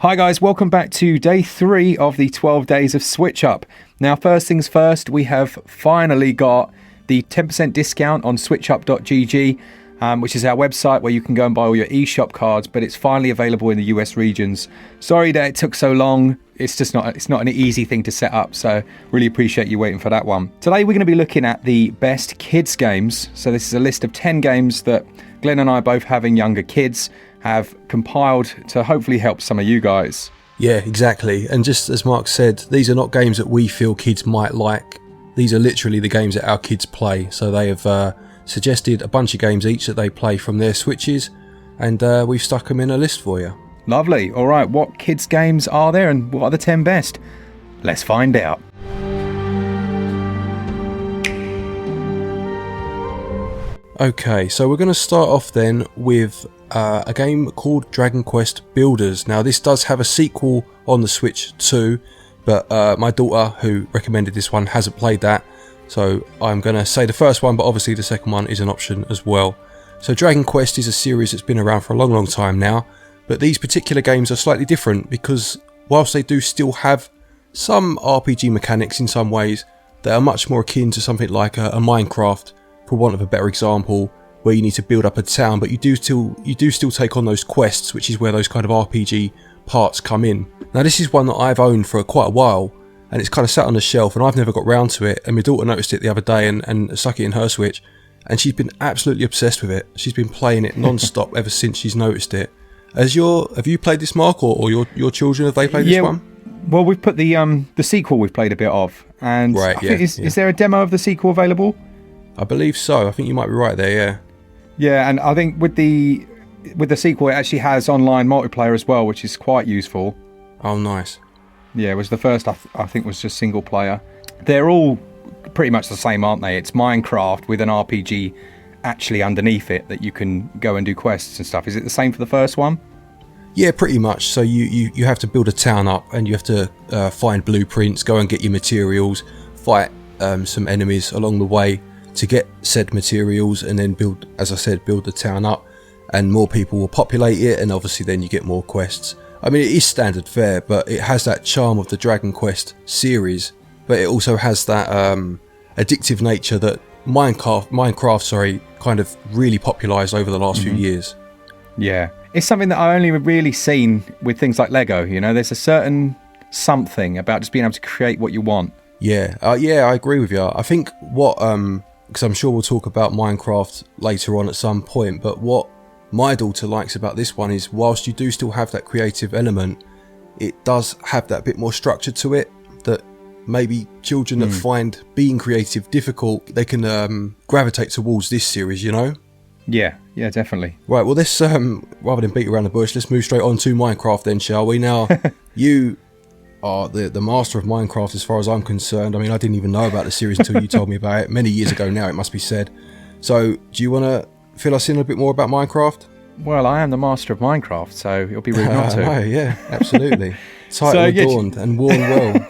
Hi guys, welcome back to day 3 of the 12 days of SwitchUp. Now, first things first, we have finally got the 10% discount on switchup.gg, which is our website where you can go and buy all your eShop cards, but it's finally available in the US regions. Sorry that it took so long. It's not an easy thing to set up, so really appreciate you waiting for that one. Today we're going to be looking at the best kids games. So this is a list of 10 games that Glenn and I, both having younger kids, have compiled to hopefully help some of you guys. Yeah, exactly. And just as Mark said, these are not games that we feel kids might like. These are literally the games that our kids play. So they have suggested a bunch of games each that they play from their Switches, and we've stuck them in a list for you. Lovely. All right, what kids games are there and what are the 10 best? Let's find out. Okay, so we're going to start off then with a game called Dragon Quest Builders. Now, this does have a sequel on the Switch too, but my daughter, who recommended this one, hasn't played that. So I'm going to say the first one, but obviously the second one is an option as well. So Dragon Quest is a series that's been around for a long time now, but these particular games are slightly different because whilst they do still have some RPG mechanics in some ways, they are much more akin to something like a Minecraft, for want of a better example, where you need to build up a town, but you do still take on those quests, which is where those kind of RPG parts come in. Now, this is one that I've owned for quite a while, and it's kind of sat on the shelf, and I've never got round to it. And my daughter noticed it the other day and stuck it in her Switch, and she's been absolutely obsessed with it. She's been playing it non-stop ever since she's noticed it. Have you played this, Mark, or your children, have they played this one? Well, we've put the sequel we've played a bit of, and right, I think is there a demo of the sequel available? I believe so. I think you might be right there, yeah. Yeah, and I think with the sequel, it actually has online multiplayer as well, which is quite useful. Oh, nice. Yeah, it was the first, I think, was just single player. They're all pretty much the same, aren't they? It's Minecraft with an RPG actually underneath it that you can go and do quests and stuff. Is it the same for the first one? Yeah, pretty much. So you have to build a town up, and you have to find blueprints, go and get your materials, fight some enemies along the way to get said materials, and then build, as I said, build the town up, and more people will populate it, and obviously then you get more quests. I mean, it is standard fare, but it has that charm of the Dragon Quest series, but it also has that addictive nature that Minecraft, kind of really popularised over the last few years. Yeah. It's something that I only really seen with things like Lego, you know, there's a certain something about just being able to create what you want. Yeah, I agree with you. I think what, because I'm sure we'll talk about Minecraft later on at some point, but what my daughter likes about this one is whilst you do still have that creative element, it does have that bit more structure to it that maybe children that find being creative difficult, they can gravitate towards this series, you know? Yeah, definitely. Right, well, let's, rather than beat around the bush, let's move straight on to Minecraft then, shall we? Now, you are the master of Minecraft as far as I'm concerned. I mean, I didn't even know about the series until you told me about it. Many years ago now, it must be said. So, do you want to fill us in a bit more about Minecraft? Well, I am the master of Minecraft, so it'll be rude not to. No, yeah, absolutely. Title adorned and worn well.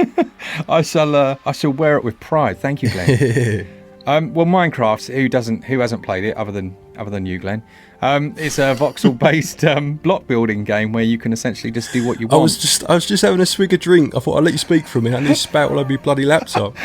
I shall wear it with pride. Thank you, Glenn. Well, Minecraft, who hasn't played it other than you, Glenn? It's a voxel-based block building game where you can essentially just do what you want. I was just having a swig of drink. I thought I'd let you speak for a minute and then spout all over your bloody laptop.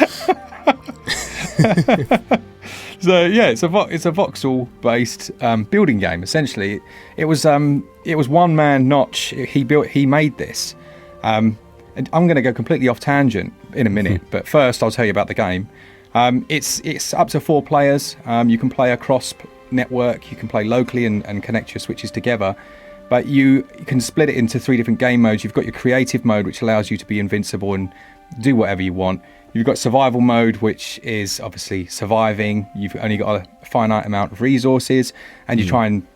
So yeah, it's a voxel-based building game. Essentially, it was one man Notch. He made this. And I'm going to go completely off tangent in a minute, but first I'll tell you about the game. It's up to 4 players. You can play across network, you can play locally and connect your switches together, but you can split it into 3 different game modes. You've got your creative mode, which allows you to be invincible and do whatever you want. You've got survival mode, which is obviously surviving. You've only got a finite amount of resources, and you try and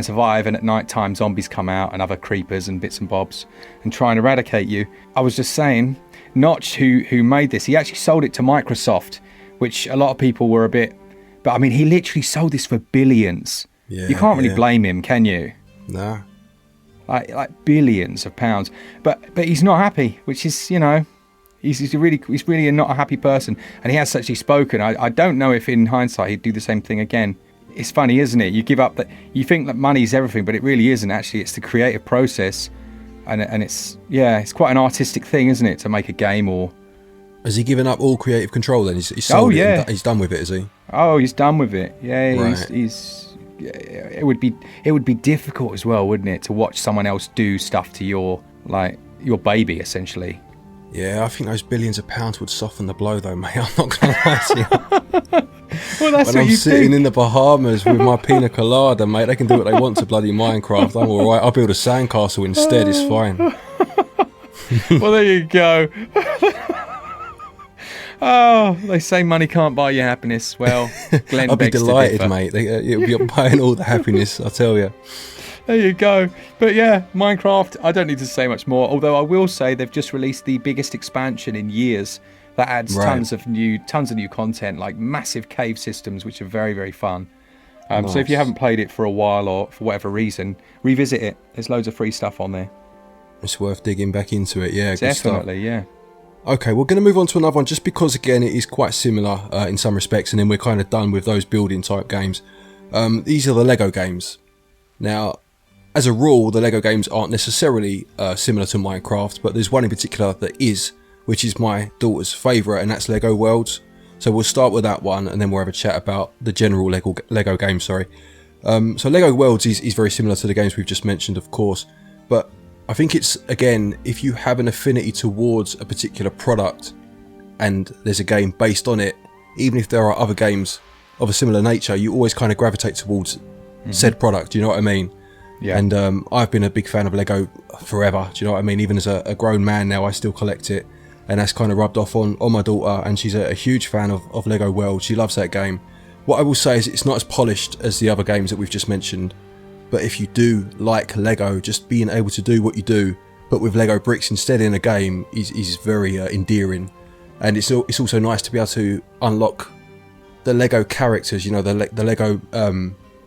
survive, and at night time zombies come out and other creepers and bits and bobs and try and eradicate you. I was just saying, Notch, who made this, he actually sold it to Microsoft, which a lot of people were a bit, but I mean, he literally sold this for billions. Yeah, you can't really blame him, can you? No. Like billions of pounds. But he's not happy, which is, you know, he's really not a happy person. And he has actually spoken. I don't know if in hindsight he'd do the same thing again. It's funny, isn't it? You give up that, you think that money's everything, but it really isn't. Actually, it's the creative process and it's quite an artistic thing, isn't it, to make a game? Or has he given up all creative control then? He's sold it and he's done with it, is he? Oh, he's done with it. Yeah, right. It would be difficult as well, wouldn't it, to watch someone else do stuff to your baby, essentially. Yeah, I think those billions of pounds would soften the blow, though, mate. I'm not going to lie to you. Well, that's when what I'm you sitting think. in the Bahamas with my pina colada, mate, they can do what they want to bloody Minecraft. I'm all right. I'll build a sandcastle instead. It's fine. Well, there you go. Oh, they say money can't buy you happiness. Well, Glenn I'll be begs to delighted, differ. mate. It'll be buying all the happiness, I tell you. There you go. But yeah, Minecraft, I don't need to say much more. Although I will say they've just released the biggest expansion in years that adds tons of new content, like massive cave systems, which are very, very fun. So if you haven't played it for a while or for whatever reason, revisit it. There's loads of free stuff on there. It's worth digging back into it. Yeah, Definitely, good yeah. stuff. Okay, we're going to move on to another one just because, again, it is quite similar in some respects, and then we're kind of done with those building type games. These are the Lego games. Now, as a rule, the Lego games aren't necessarily similar to Minecraft, but there's one in particular that is, which is my daughter's favourite, and that's Lego Worlds. So we'll start with that one, and then we'll have a chat about the general Lego game. So Lego Worlds is very similar to the games we've just mentioned, of course, but I think it's, again, if you have an affinity towards a particular product and there's a game based on it, even if there are other games of a similar nature, you always kind of gravitate towards said product. Do you know what I mean? Yeah. And I've been a big fan of Lego forever. Do you know what I mean? Even as a grown man now, I still collect it. And that's kind of rubbed off on my daughter. And she's a huge fan of Lego World. She loves that game. What I will say is it's not as polished as the other games that we've just mentioned. But if you do like Lego, just being able to do what you do, but with Lego bricks instead in a game is very endearing. And it's also nice to be able to unlock the Lego characters, you know, the Lego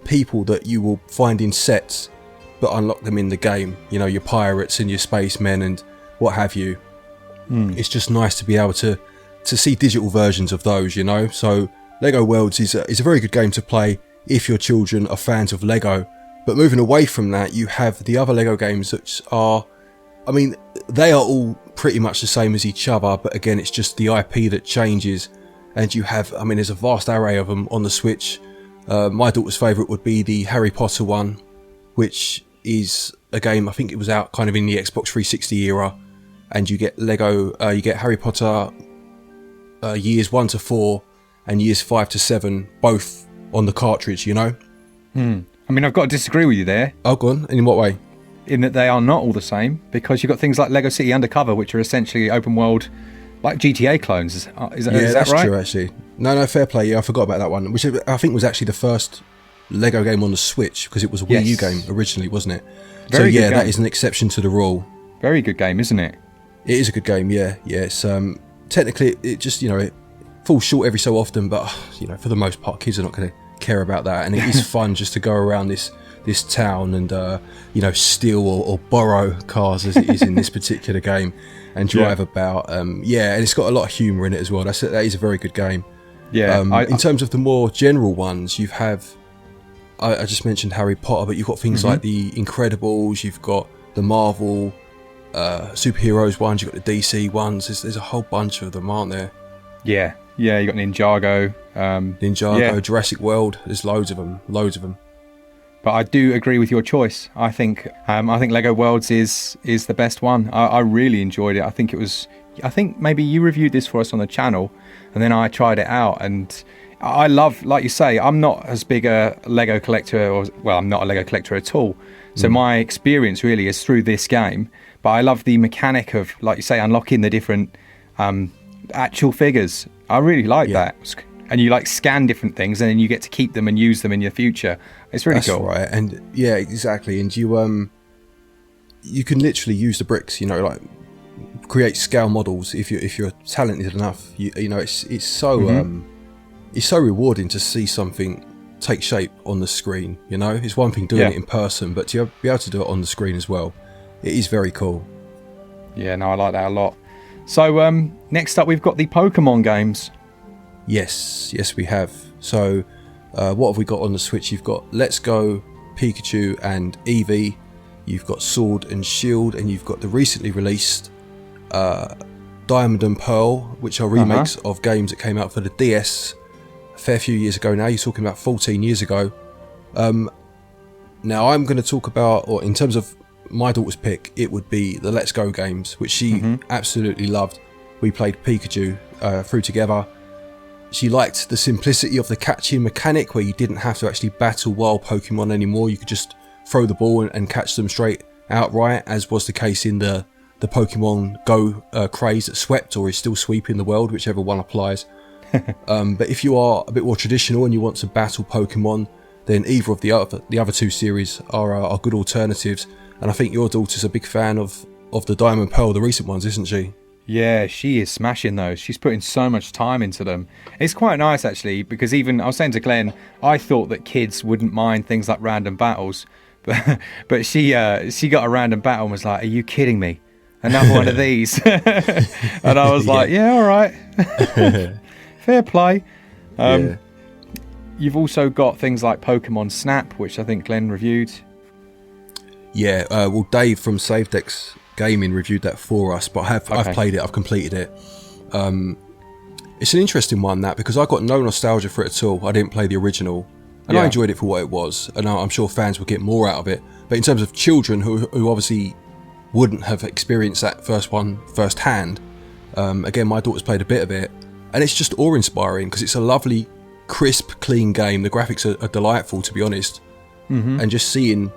people that you will find in sets, but unlock them in the game. You know, your pirates and your spacemen and what have you. It's just nice to be able to see digital versions of those, you know. So Lego Worlds is a very good game to play if your children are fans of Lego. But moving away from that, you have the other Lego games that are, I mean, they are all pretty much the same as each other, but again, it's just the IP that changes. And you have, I mean, there's a vast array of them on the Switch. My daughter's favourite would be the Harry Potter one, which is a game, I think it was out kind of in the Xbox 360 era. And you get you get Harry Potter years 1 to 4 and years 5 to 7, both on the cartridge, you know? I mean, I've got to disagree with you there. Oh, go on. In what way? In that they are not all the same, because you've got things like Lego City Undercover, which are essentially open world, like GTA clones. Is that right? That's true, actually. No, fair play. Yeah, I forgot about that one, which I think was actually the first Lego game on the Switch, because it was a Wii U game originally, wasn't it? Very good game. That is an exception to the rule. Very good game, isn't it? It is a good game, yeah. It's technically it just, you know, it falls short every so often, but you know, for the most part, kids are not going to care about that, and it is fun just to go around this town and you know, steal or borrow cars, as it is in this particular game, and drive about. And it's got a lot of humour in it as well. That is a very good game. Yeah. In terms of the more general ones, you have, I just mentioned Harry Potter, but you've got things like the Incredibles, you've got the Marvel superheroes ones, you've got the DC ones. There's a whole bunch of them, aren't there? Yeah, you got Ninjago, Jurassic World. There's loads of them. But I do agree with your choice. I think Lego Worlds is the best one. I really enjoyed it. I think maybe you reviewed this for us on the channel, and then I tried it out, and I love, like you say, I'm not as big a Lego collector, I'm not a Lego collector at all. So my experience really is through this game. But I love the mechanic of, like you say, unlocking the different actual figures. I really like that. And you like scan different things, and then you get to keep them and use them in your future. It's really cool. That's right. And yeah, exactly. And you can literally use the bricks, you know, like create scale models if you're talented enough. You know, it's so it's so rewarding to see something take shape on the screen. You know, it's one thing doing it in person, but to be able to do it on the screen as well, it is very cool. Yeah, no, I like that a lot. So next up, we've got the Pokemon games. Yes, we have. So what have we got on the Switch? You've got Let's Go, Pikachu and Eevee. you've got Sword and Shield, and you've got the recently released Diamond and Pearl, which are remakes of games that came out for the DS a fair few years ago now. You're talking about 14 years ago. Now I'm going to talk about, or in terms of my daughter's pick, it would be the Let's Go games, which she absolutely loved. We played Pikachu through together. She liked the simplicity of the catching mechanic, where you didn't have to actually battle wild Pokemon anymore. You could just throw the ball and catch them straight outright, as was the case in the Pokemon Go craze that swept, or is still sweeping the world, whichever one applies. But if you are a bit more traditional and you want to battle Pokemon, then either of the other two series are good alternatives. And I think your daughter's a big fan of the Diamond Pearl, the recent ones, isn't she? Yeah, she is smashing those. She's putting so much time into them. It's quite nice, actually, because even I was saying to Glenn, I thought that kids wouldn't mind things like random battles, but she got a random battle and was like, "Are you kidding me? Another one of these?" And I was like, "Yeah, all right, fair play." You've also got things like Pokemon Snap, which I think Glenn reviewed. Yeah, well, Dave from SaveDex Gaming reviewed that for us, but I've played it, I've completed it. It's an interesting one, that, because I got no nostalgia for it at all. I didn't play the original, and I enjoyed it for what it was, and I'm sure fans would get more out of it. But in terms of children who obviously wouldn't have experienced that first one firsthand, again, my daughter's played a bit of it, and it's just awe-inspiring because it's a lovely, crisp, clean game. The graphics are delightful, to be honest, and just seeing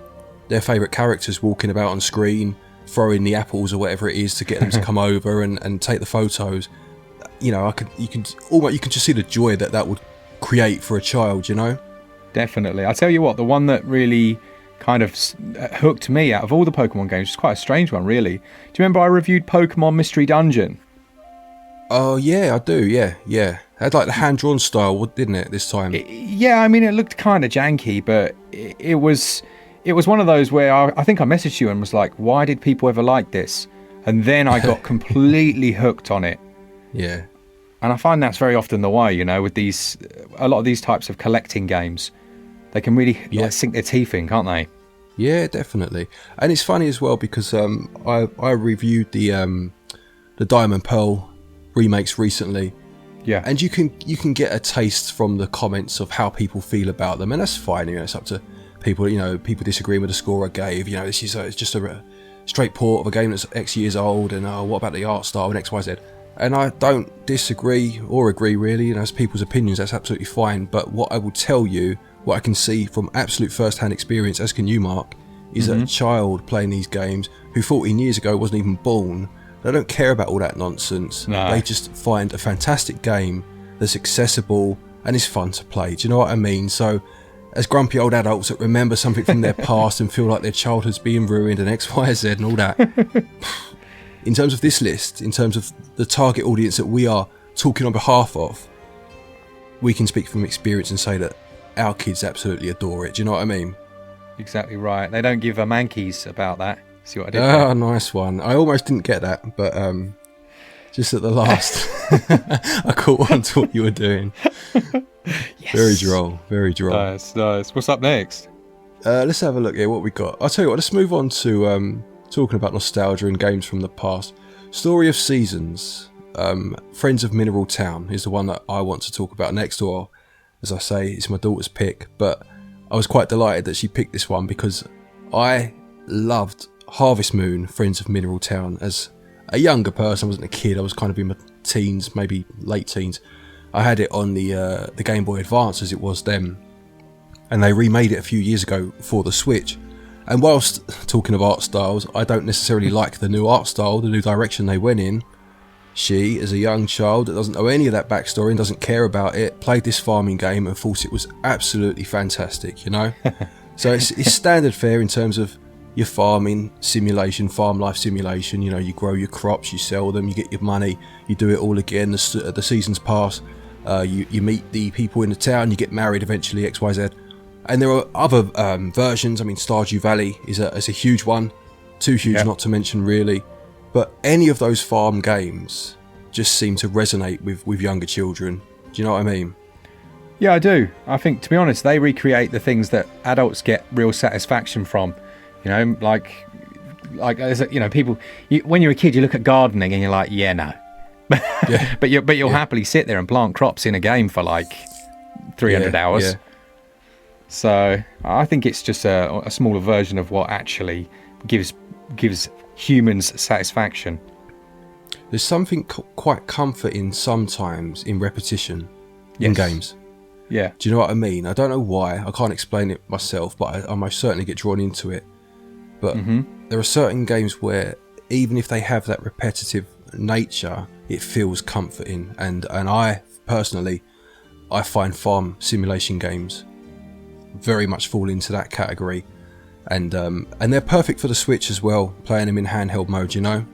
their favourite characters walking about on screen, throwing the apples or whatever it is to get them to come over and take the photos. You know, you can just see the joy that would create for a child, you know? Definitely. I tell you what, the one that really kind of hooked me out of all the Pokemon games, is quite a strange one, really. Do you remember I reviewed Pokemon Mystery Dungeon? Oh, yeah, I do, yeah. It had like the hand-drawn style, didn't it, this time? Yeah, I mean, it looked kind of janky, but it was one of those where I think I messaged you and was like, why did people ever like this? And then I got completely hooked on it. Yeah. And I find that's very often the way, you know, with a lot of these types of collecting games. They can really sink their teeth in, can't they? Yeah, definitely. And it's funny as well because I reviewed the Diamond Pearl remakes recently. Yeah. And you can get a taste from the comments of how people feel about them, and that's fine. You know, it's up to people. You know, people disagreeing with the score I gave. You know, this is it's just a straight port of a game that's X years old, and what about the art style and X, Y, Z. And I don't disagree or agree, really. You know, it's people's opinions. That's absolutely fine. But what I will tell you, what I can see from absolute first-hand experience, as can you, Mark, is that a child playing these games who 14 years ago wasn't even born, they don't care about all that nonsense. No. They just find a fantastic game that's accessible and is fun to play. Do you know what I mean? So, as grumpy old adults that remember something from their past and feel like their childhood's being ruined and X, Y, Z and all that, in terms of this list, in terms of the target audience that we are talking on behalf of, we can speak from experience and say that our kids absolutely adore it. Do you know what I mean? Exactly right. They don't give a mankeys about that. See what I did Ah, there? nice one. I almost didn't get that, but just at the last, I caught on to what you were doing. Yes. Very droll. Nice. What's up next? Let's have a look here, what we got. I'll tell you what, let's move on to talking about nostalgia and games from the past. Story of Seasons, Friends of Mineral Town is the one that I want to talk about next, or as I say, it's my daughter's pick, but I was quite delighted that she picked this one because I loved Harvest Moon, Friends of Mineral Town. As a younger person, I wasn't a kid, I was kind of in my teens, maybe late teens. I had it on the Game Boy Advance as it was then, and they remade it a few years ago for the Switch. And whilst talking of art styles, I don't necessarily like the new art style, the new direction they went in. She, as a young child that doesn't know any of that backstory and doesn't care about it, played this farming game and thought it was absolutely fantastic, you know? So it's standard fare in terms of your farming simulation, farm life simulation. You know, you grow your crops, you sell them, you get your money, you do it all again, the seasons pass, you meet the people in the town, you get married eventually, X, Y, Z. And there are other versions. I mean, Stardew Valley is a huge one, too huge not to mention really. But any of those farm games just seem to resonate with younger children. Do you know what I mean? Yeah, I do. I think, to be honest, they recreate the things that adults get real satisfaction from. You know, like as a, you know, people. When you're a kid, you look at gardening and you're like, yeah, no. Yeah. but you'll happily sit there and plant crops in a game for like 300 hours. Yeah. So I think it's just a smaller version of what actually gives humans satisfaction. There's something quite comforting sometimes in repetition in games. Yeah. Do you know what I mean? I don't know why. I can't explain it myself, but I most certainly get drawn into it. But there are certain games where even if they have that repetitive nature, it feels comforting. And I personally, I find farm simulation games very much fall into that category. And they're perfect for the Switch as well, playing them in handheld mode, you know?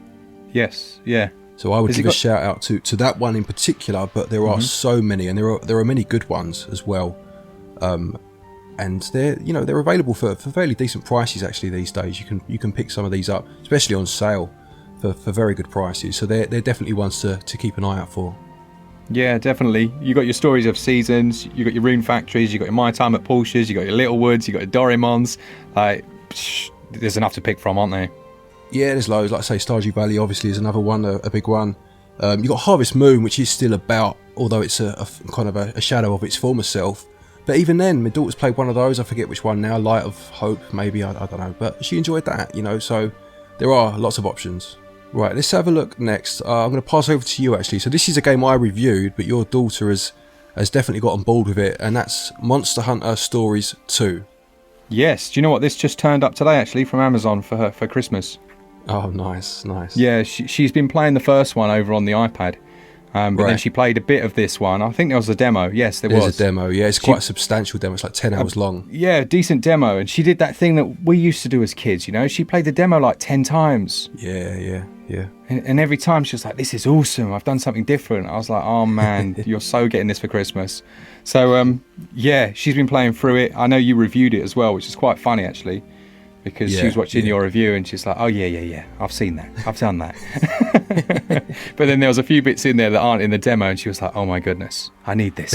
Yes, yeah. So I would give a shout out to that one in particular, but there are so many, and there are many good ones as well. And they're available for fairly decent prices actually these days. You can pick some of these up, especially on sale, for very good prices. So they're definitely ones to keep an eye out for. Yeah, definitely. You got your Stories of Seasons, you got your Rune Factories, you got your My Time at Porsche's, you got your Littlewoods, you got your Doraemons. Like, there's enough to pick from, aren't there? Yeah, there's loads. Like I say, Stardew Valley obviously is another one, a big one. You got Harvest Moon, which is still about, although it's a kind of a shadow of its former self. But even then, my daughter's played one of those. I forget which one now. Light of Hope, maybe. I don't know. But she enjoyed that, you know. So there are lots of options. Right, let's have a look next. I'm going to pass over to you, actually. So this is a game I reviewed, but your daughter has definitely got on board with it. And that's Monster Hunter Stories 2. Yes. Do you know what? This just turned up today, actually, from Amazon for Christmas. Oh, nice. Yeah, she's been playing the first one over on the iPad. But then she played a bit of this one. I think there was a demo. Yes, there was. There's a demo, yeah. It's quite a substantial demo. It's like 10 hours long. Yeah, decent demo. And she did that thing that we used to do as kids, you know. She played the demo like 10 times. Yeah. And every time she was like, this is awesome. I've done something different. I was like, oh, man, you're so getting this for Christmas. So, yeah, she's been playing through it. I know you reviewed it as well, which is quite funny, actually. Because she was watching your review and she's like, oh, yeah, I've seen that. I've done that. But then there was a few bits in there that aren't in the demo and she was like, oh, my goodness, I need this.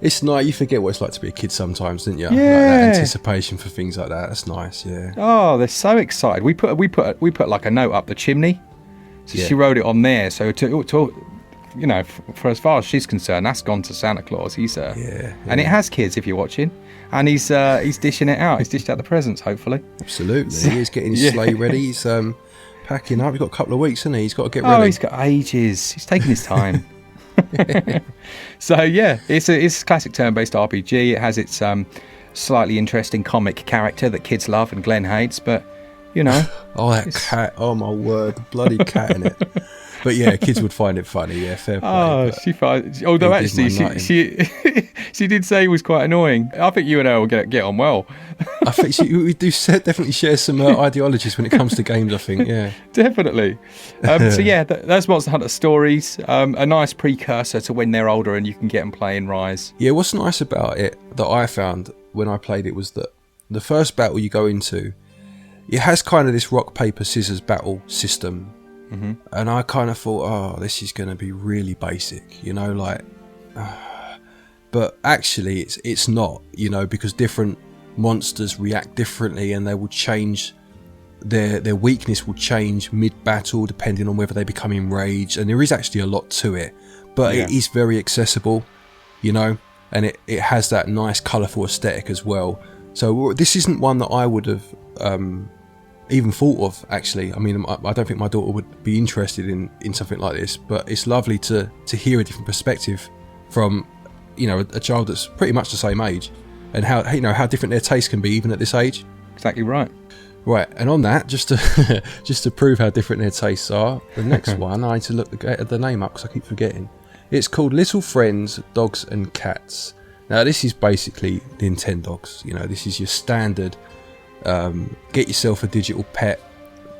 It's nice. You forget what it's like to be a kid sometimes, don't you? Yeah. Like that anticipation for things like that. That's nice, yeah. Oh, they're so excited. We put like a note up the chimney. So she wrote it on there. So to you know, for as far as she's concerned, that's gone to Santa Claus. He's and it has kids if you're watching. And he's dishing it out. He's dished out the presents, hopefully. Absolutely. He's getting his sleigh ready. He's packing up. He's got a couple of weeks, hasn't he? He's got to get ready. Oh, he's got ages. He's taking his time. So, yeah, it's a classic turn-based RPG. It has its slightly interesting comic character that kids love and Glenn hates, but, you know. Oh, that cat. Oh, my word. The bloody cat in it. But yeah, kids would find it funny. Yeah, fair play. Oh, although actually she did say he was quite annoying. I think you and her will get on well. I think we do definitely share some ideologies when it comes to games. I think, yeah, definitely. So yeah, that's Monster Hunter Stories. A nice precursor to when they're older and you can get them playing Rise. Yeah, what's nice about it that I found when I played it was that the first battle you go into, it has kind of this rock paper scissors battle system. Mm-hmm. And I kind of thought, oh, this is going to be really basic, you know, like, but actually it's not, you know, because different monsters react differently and they will change, their weakness will change mid-battle depending on whether they become enraged, and there is actually a lot to it, but it is very accessible, you know, and it has that nice colourful aesthetic as well. So this isn't one that I would have even thought of, actually. I mean, I don't think my daughter would be interested in something like this, but it's lovely to hear a different perspective from, you know, a child that's pretty much the same age, and how, you know, how different their tastes can be even at this age. Exactly right. Right, and on that, just to prove how different their tastes are, the next one, I need to look the name up because I keep forgetting. It's called Little Friends, Dogs and Cats. Now, this is basically Nintendogs. You know, this is your standard get yourself a digital pet,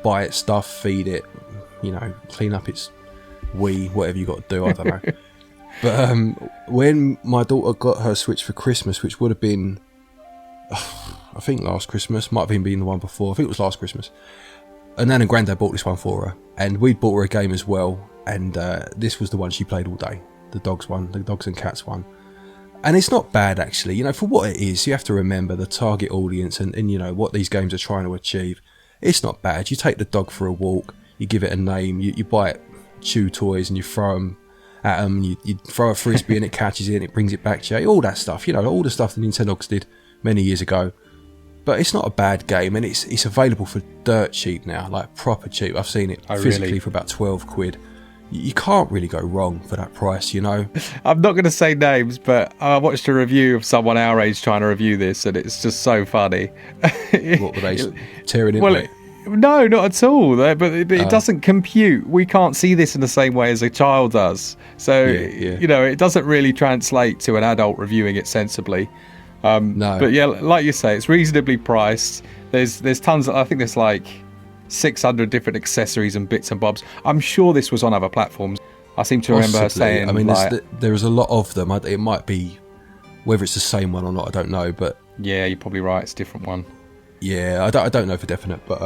buy it stuff, feed it, you know, clean up its wee, whatever you got to do, I don't know. But when my daughter got her Switch for Christmas, which would have been, I think last Christmas, might have even been the one before, I think it was last Christmas, and Nan and Grandad bought this one for her, and we bought her a game as well, and this was the one she played all day, the dogs one, the dogs and cats one. And it's not bad, actually. You know, for what it is, you have to remember the target audience and you know, what these games are trying to achieve. It's not bad. You take the dog for a walk, you give it a name, you buy it chew toys and you throw them at them, you throw a frisbee and it catches it and it brings it back to you. All that stuff, you know, all the stuff that Nintendogs did many years ago. But it's not a bad game, and it's available for dirt cheap now, like proper cheap. I've seen it physically for about 12 quid. You can't really go wrong for that price, you know. I'm not going to say names, but I watched a review of someone our age trying to review this, and it's just so funny. What were they tearing into it? No, not at all. But it doesn't compute. We can't see this in the same way as a child does. So, you know, it doesn't really translate to an adult reviewing it sensibly. No. But yeah, like you say, it's reasonably priced. There's tons. I think there's like 600 different accessories and bits and bobs. I'm sure this was on other platforms. I seem to remember her saying. I mean, like, there's a lot of them. It might be, whether it's the same one or not, I don't know. But yeah, you're probably right. It's a different one. Yeah, I don't know for definite, but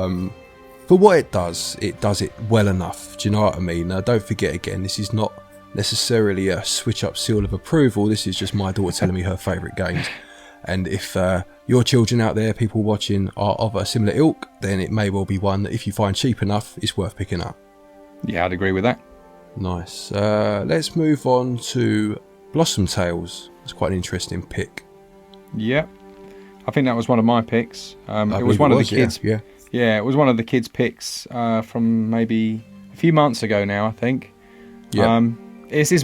for what it does it well enough. Do you know what I mean? Now, don't forget again, this is not necessarily a SwitchUp seal of approval. This is just my daughter telling me her favourite games. And if your children out there, people watching, are of a similar ilk, then it may well be one that if you find cheap enough, it's worth picking up. Yeah, I'd agree with that. Nice. Let's move on to Blossom Tales. It's quite an interesting pick. Yeah, I think that was one of my picks. It was one of the kids. Yeah, it was one of the kids' picks from maybe a few months ago now, I think. Yeah. This is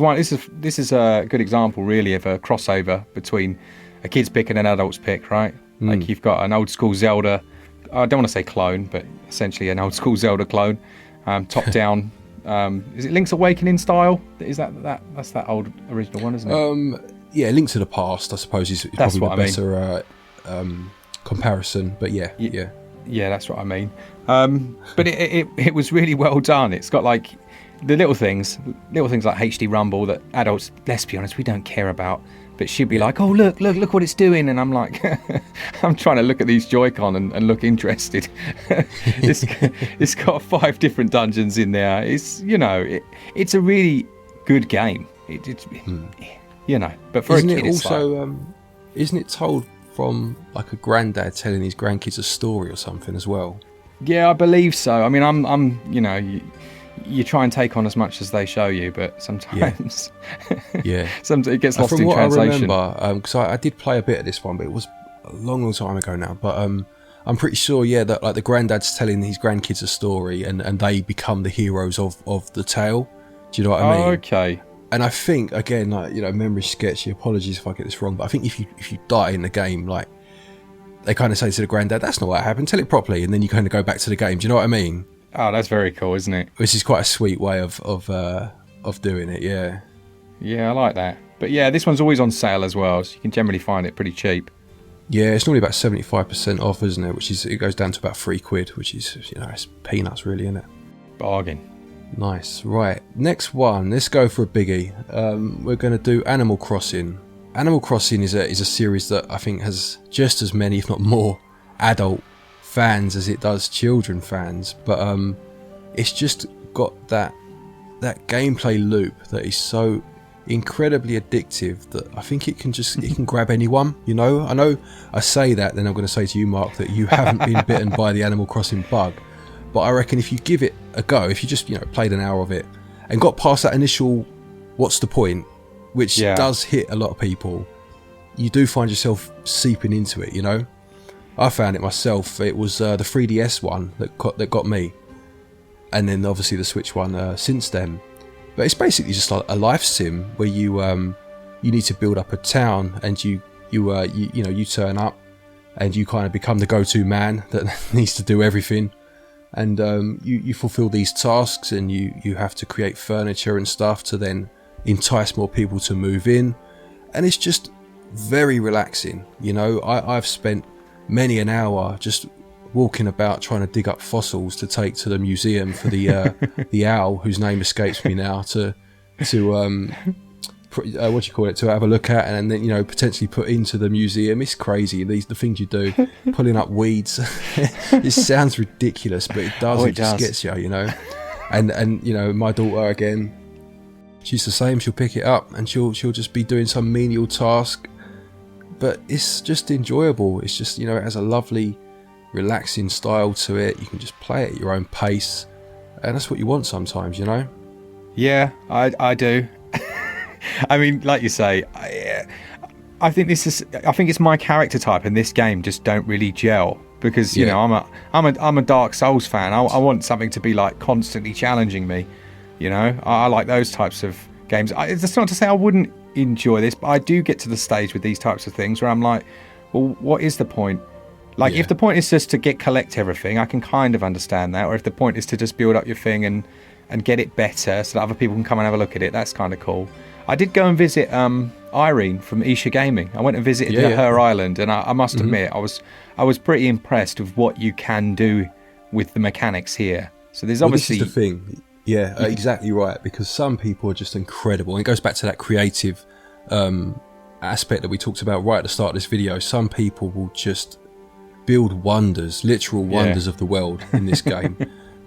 a good example, really, of a crossover between a kid's pick and an adult's pick, right? Like you've got an old school Zelda, I don't want to say clone, but essentially an old school Zelda clone, top down. Is it Link's Awakening style? Is that's that old original one, isn't it? Yeah, Link to the Past, I suppose, is probably the better comparison. But yeah, that's what I mean. But it was really well done. It's got like the little things like HD Rumble that adults, let's be honest, we don't care about. But she'd be like, oh, look what it's doing. And I'm like, I'm trying to look at these Joy-Con and look interested. It's got 5 different dungeons in there. It's, you know, it's a really good game. It's you know, but for isn't a kid, it it's also, like, isn't it told from like a granddad telling his grandkids a story or something as well? Yeah, I believe so. I mean, I'm you know, you try and take on as much as they show you, but sometimes, sometimes it gets lost in translation. From what I remember, because I did play a bit of this one, but it was a long time ago now. But I'm pretty sure, that like the granddad's telling his grandkids a story, and they become the heroes of the tale. Do you know what I mean? Okay. And I think, again, like, memory sketchy. Apologies if I get this wrong, but I think if you die in the game, like, they kind of say to the granddad, "That's not what happened. Tell it properly," and then you kind of go back to the game. Do you know what I mean? Oh, that's very cool, isn't it? Which is quite a sweet way of doing it. Yeah. Yeah, I like that. But yeah, this one's always on sale as well, so you can generally find it pretty cheap. Yeah, it's normally about 75% off, isn't it? It goes down to about £3, which is, it's peanuts, really, isn't it? Bargain. Nice. Right, next one. Let's go for a biggie. We're going to do Animal Crossing. Animal Crossing is a series that I think has just as many, if not more, adult fans as it does children fans. But it's just got that gameplay loop that is so incredibly addictive that I think it can grab anyone. I know I say that, then I'm going to say to you, Mark, that you haven't been bitten by the Animal Crossing bug. But I reckon if you give it a go, if you just played an hour of it and got past that initial what's the point, which does hit a lot of people, you do find yourself seeping into it. I found it myself. It was the 3DS one that got me, and then obviously the Switch one since then. But it's basically just like a life sim where you need to build up a town, and you turn up and you kind of become the go-to man that needs to do everything. And you fulfill these tasks, and you have to create furniture and stuff to then entice more people to move in. And it's just very relaxing. I've spent many an hour just walking about trying to dig up fossils to take to the museum for the owl, whose name escapes me now, to to have a look at, and then potentially put into the museum. It's crazy, the things you do, pulling up weeds. It sounds ridiculous, but it does. It just gets you. And my daughter, again, She's the same. She'll pick it up and she'll just be doing some menial task, but it's just enjoyable. It's just, you know, it has a lovely, relaxing style to it. You can just play it at your own pace, and that's what you want sometimes, you know. Yeah, I do. I mean, like you say, I think it's my character type in this game just don't really gel, because you know, I'm a Dark Souls fan. I want something to be like constantly challenging me. You know, I like those types of games. That's not to say I wouldn't enjoy this, but I do get to the stage with these types of things where I'm like, well, what is the point? Like, if the point is just to collect everything, I can kind of understand that. Or if the point is to just build up your thing and get it better so that other people can come and have a look at it, that's kind of cool. I did go and visit Irene from Isha Gaming. I went and visited her island, and I must admit, I was pretty impressed with what you can do with the mechanics here. So there's obviously... This is the thing. Yeah, exactly right, because some people are just incredible. And it goes back to that creative aspect that we talked about right at the start of this video. Some people will just build wonders, literal wonders of the world in this game.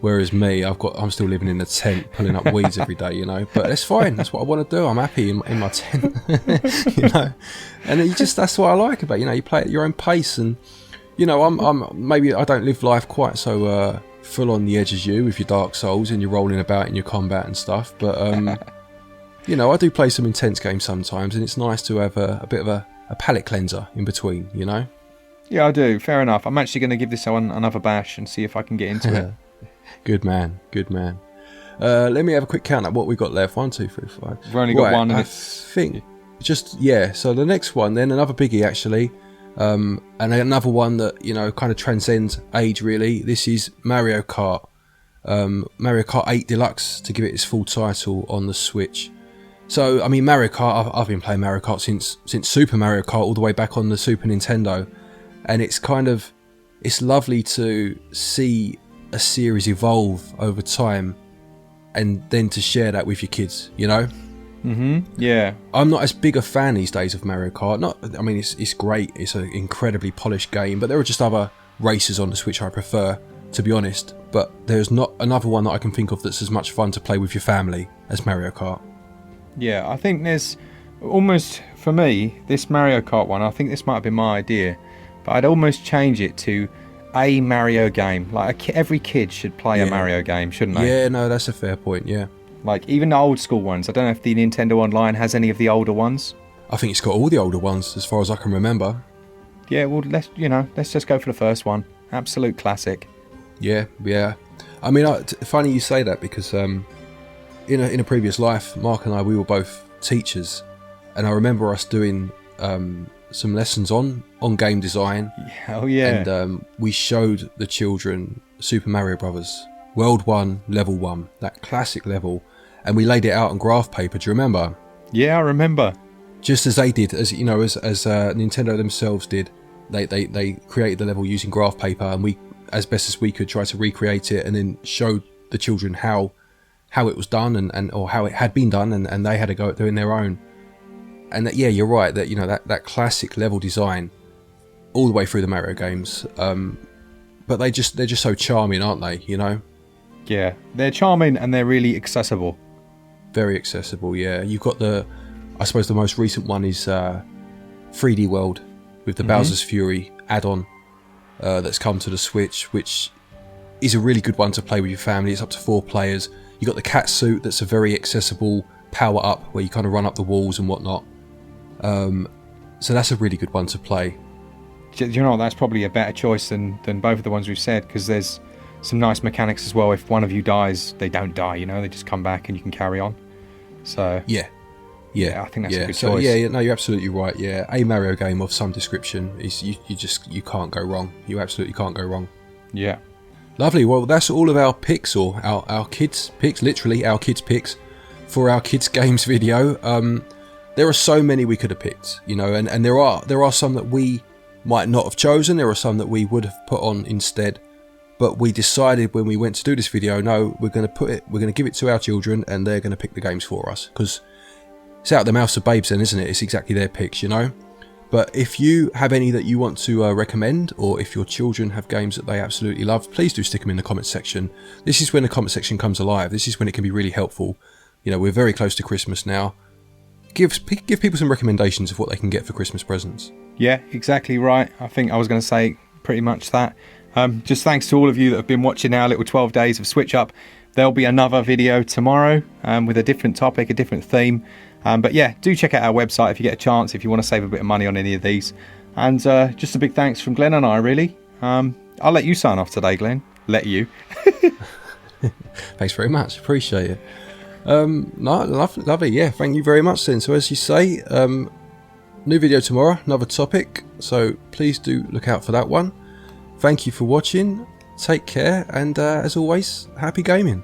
Whereas me, I'm still living in a tent, pulling up weeds every day, you know. But that's fine. That's what I want to do. I'm happy in my tent, you know. And that's what I like about it. You know, you play at your own pace, and you know, I'm maybe I don't live life quite so full on the edge as you with your Dark Souls and you're rolling about in your combat and stuff. But you know, I do play some intense games sometimes, and it's nice to have a bit of a palate cleanser in between, you know. Yeah, I do. Fair enough. I'm actually going to give this one another bash and see if I can get into it. Good man, good man. Let me have a quick count at what we've got left. 1, 2, 3, 5. We've only got one. And I think just so the next one, then another biggie actually, and another one that, you know, kind of transcends age really. This is Mario Kart, Mario Kart 8 Deluxe, to give it its full title, on the Switch. So I mean, Mario Kart, I've been playing Mario Kart since Super Mario Kart, all the way back on the Super Nintendo, and it's lovely to see a series evolve over time, and then to share that with your kids, you know. Yeah, I'm not as big a fan these days of Mario Kart. I mean, it's great, it's an incredibly polished game, but there are just other races on the Switch I prefer, to be honest. But there's not another one that I can think of that's as much fun to play with your family as Mario Kart. Yeah, I think there's almost, for me, this Mario Kart one, I think this might have been my idea, but I'd almost change it to a Mario game. Like, every kid should play a Mario game, shouldn't they? Yeah, no, that's a fair point, yeah. Like, even the old school ones. I don't know if the Nintendo Online has any of the older ones. I think it's got all the older ones, as far as I can remember. Yeah, well, let's just go for the first one. Absolute classic. Yeah. I mean, funny you say that, because in a previous life, Mark and I, we were both teachers, and I remember us doing some lessons on game design. Oh yeah. And we showed the children Super Mario Brothers World 1, Level 1, that classic level, and we laid it out on graph paper. Do you remember? Yeah, I remember. Just as they did, as you know, as Nintendo themselves did. They created the level using graph paper, and we, as best as we could, tried to recreate it, and then showed the children how it was done, and or how it had been done, and they had to go at doing their own. And that, yeah, you're right, that, you know, that classic level design all the way through the Mario games. But they're just so charming, aren't they? You know. Yeah, they're charming and they're really accessible. Very accessible, yeah. You've got I suppose the most recent one is 3D World with the Bowser's Fury add-on that's come to the Switch, which is a really good one to play with your family. It's up to 4 players. You've got the cat suit, that's a very accessible power-up where you kind of run up the walls and whatnot. So that's a really good one to play. You know, that's probably a better choice than both of the ones we've said, because there's some nice mechanics as well. If one of you dies, they don't die, you know, they just come back and you can carry on. So yeah, I think that's a good choice. Yeah, no, you're absolutely right. Yeah, a Mario game of some description is you can't go wrong. You absolutely can't go wrong. Yeah, lovely. Well, that's all of our picks, or our kids' picks, literally our kids' picks for our kids' games video. There are so many we could have picked, you know, and there are some that we might not have chosen. There are some that we would have put on instead. But we decided when we went to do this video, no, we're going to give it to our children, and they're going to pick the games for us, because it's out of the mouths of babes then, isn't it? It's exactly their picks, you know. But if you have any that you want to recommend, or if your children have games that they absolutely love, please do stick them in the comment section. This is when the comment section comes alive. This is when it can be really helpful, you know, we're very close to Christmas now. Give people some recommendations of what they can get for Christmas presents. Yeah, exactly right. I think I was going to say pretty much that. Just thanks to all of you that have been watching our little 12 days of SwitchUp. There'll be another video tomorrow with a different topic, a different theme. But yeah, do check out our website if you get a chance, if you want to save a bit of money on any of these. And just a big thanks from Glenn and I, really. I'll let you sign off today, Glenn. Let you. Thanks very much. Appreciate it. No, lovely. Yeah, thank you very much then. So as you say, new video tomorrow, another topic. So please do look out for that one. Thank you for watching. Take care. And as always, happy gaming.